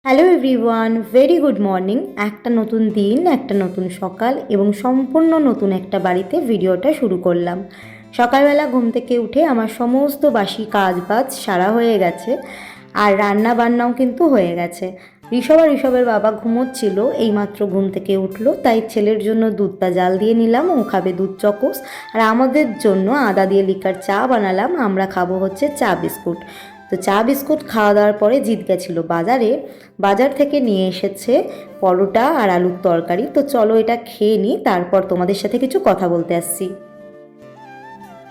Hello everyone, very good morning. একটা নতুন দিন, একটা নতুন সকাল এবং সম্পূর্ণ নতুন একটা বাড়িতে ভিডিওটা শুরু করলাম। সকালবেলা ঘুম থেকে উঠে আমার সমস্ত বাসি কাজ বাজ সারা হয়ে গেছে, আর রান্না বান্নাও কিন্তু হয়ে গেছে। ঋষভের বাবা ঘুমোচ্ছিল, এইমাত্র ঘুম থেকে উঠলো, তাই ছেলের জন্য দুধটা জাল দিয়ে নিলাম, ও খাবে দুধ চকোস। আর আমাদের জন্য আদা দিয়ে লিকার চা বানালাম, আমরা খাবো হচ্ছে চা বিস্কুট। তো চা বিস্কুট খাওয়া দাওয়ার পরে জিৎ গেছিলো বাজার থেকে নিয়ে এসেছে পরোটা আর আলুর তরকারি। তো চলো এটা খেয়ে নিই, তারপর তোমাদের সাথে কিছু কথা বলতে আসছি।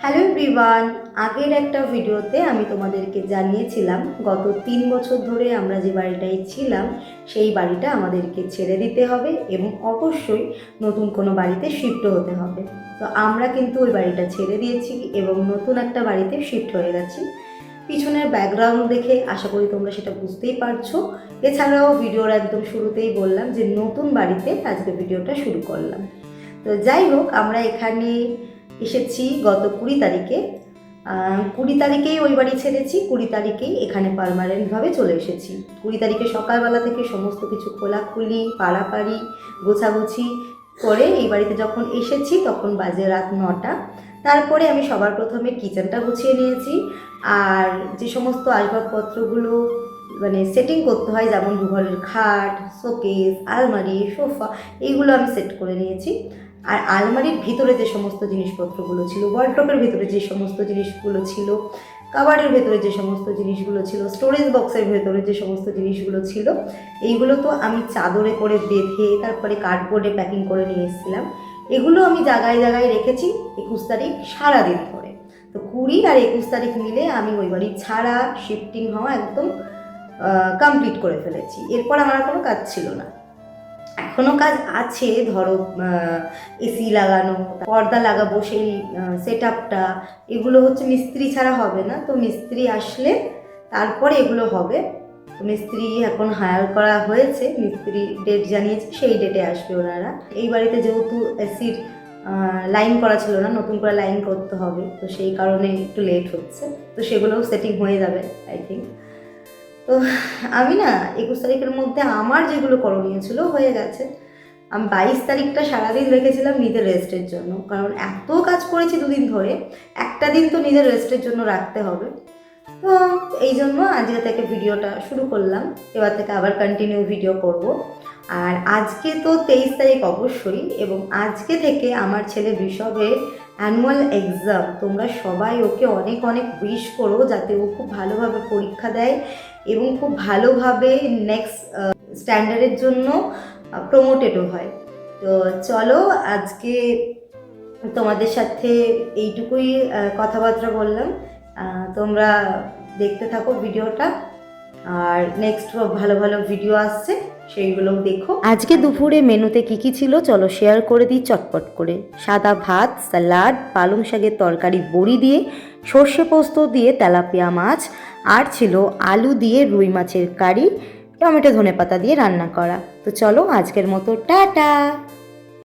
হ্যালো এভরিওয়ান, আগের একটা ভিডিওতে আমি তোমাদেরকে জানিয়েছিলাম গত 3 বছর ধরে আমরা যে বাড়িটায় ছিলাম সেই বাড়িটা আমাদেরকে ছেড়ে দিতে হবে এবং অবশ্যই নতুন কোনো বাড়িতে শিফট হতে হবে। তো আমরা কিন্তু ওই বাড়িটা ছেড়ে দিয়েছি এবং নতুন একটা বাড়িতে শিফট হয়ে গেছি। পিছনের ব্যাকগ্রাউন্ড দেখে আশা করি তোমরা সেটা বুঝতেই পারছো। এছাড়াও ভিডিওর একদম শুরুতেই বললাম যে নতুন বাড়িতে আজকে ভিডিওটা শুরু করলাম। তো যাই হোক, আমরা এখানে এসেছি গত 20 তারিখে। 20 তারিখেই ওই বাড়ি ছেড়েছি, 20 তারিখেই এখানে পার্মানেন্টভাবে চলে এসেছি। 20 তারিখে সকালবেলা থেকে সমস্ত কিছু খোলাখুলি পাড়াপাড়ি গোছাগুছি করে এই বাড়িতে যখন এসেছি তখন বাজে রাত 9টা। তারপরে আমি সবার প্রথমে কিচেনটা গুছিয়ে নিয়েছি, আর যে সমস্ত আসবাবপত্রগুলো মানে সেটিং করতে হয়, যেমন দুঘরের খাট, শোকেস, আলমারি, সোফা, এইগুলো আমি সেট করে নিয়েছি। আর আলমারির ভিতরে যে সমস্ত জিনিসপত্রগুলো ছিল, ওয়ার্ড্রপের ভিতরে যে সমস্ত জিনিসগুলো ছিল, কাবার্ডের ভেতরে যে সমস্ত জিনিসগুলো ছিল, স্টোরেজ বক্সের ভেতরে যে সমস্ত জিনিসগুলো ছিল, এইগুলো তো আমি চাদরে করে বেঁধে তারপরে কার্ডবোর্ডে প্যাকিং করে নিয়ে এসেছিলাম। এগুলো আমি জায়গায় জায়গায় রেখেছি 21 তারিখ সারাদিন ধরে। তো 20 আর 21 তারিখ মিলে আমি ওই বাড়ি ছাড়া, শিফটিং হওয়া একদম কমপ্লিট করে ফেলেছি। এরপর আমার কোনো কাজ ছিল না। এখনও কাজ আছে, ধরো এসি লাগানো, পর্দা লাগাবো, সেই সেট আপটা, এগুলো হচ্ছে মিস্ত্রি ছাড়া হবে না। তো মিস্ত্রি আসলে তারপরে এগুলো হবে। তো মিস্ত্রি এখন হায়ার করা হয়েছে, মিস্ত্রি ডেট জানিয়েছে, সেই ডেটে আসবে ওনারা। এই বাড়িতে যেহেতু এসির লাইন করা ছিল না, নতুন করে লাইন করতে হবে, তো সেই কারণে একটু লেট হচ্ছে। তো সেগুলোও সেটিং হয়ে যাবে আই থিঙ্ক। তো আমি না 21 তারিখের মধ্যে আমার যেগুলো করণীয় ছিল হয়ে গেছে। আমি 22 তারিখটা সারাদিন রেখেছিলাম নিজের রেস্টের জন্য, কারণ এত কাজ করেছি দুদিন ধরে, একটা দিন তো নিজের রেস্টের জন্য রাখতে হবে। তো এই জন্য আজকে থেকে ভিডিওটা শুরু করলাম, এবার থেকে আবার কন্টিনিউ ভিডিও করব। আর আজকে তো 23 তারিখ অবশ্যই, এবং আজকে থেকে আমার ছেলে ঋষভের অ্যানুয়াল এক্সাম। তোমরা সবাই ওকে অনেক অনেক উইশ করো যাতে ও খুব ভালোভাবে পরীক্ষা দেয় এবং খুব ভালোভাবে নেক্সট স্ট্যান্ডার্ডের জন্য প্রমোটেডও হয়। তো চলো আজকে তোমাদের সাথে এইটুকুই কথাবার্তা বললাম। তোমরা দেখতে থাকো ভিডিওটা, আর নেক্সট ভালো ভালো ভিডিও আসছে, সেইগুলোও দেখো। আজকে দুপুরে মেনুতে কী ছিল চলো শেয়ার করে দিই চটপট করে। সাদা ভাত, স্যালাড, পালং শাকের তরকারি বড়ি দিয়ে, সর্ষে পোস্ত দিয়ে তেলাপিয়া মাছ, আর ছিল আলু দিয়ে রুই মাছের কারি, টমেটো ধনেপাতা দিয়ে রান্না করা। তো চলো আজকের মতো টাটা।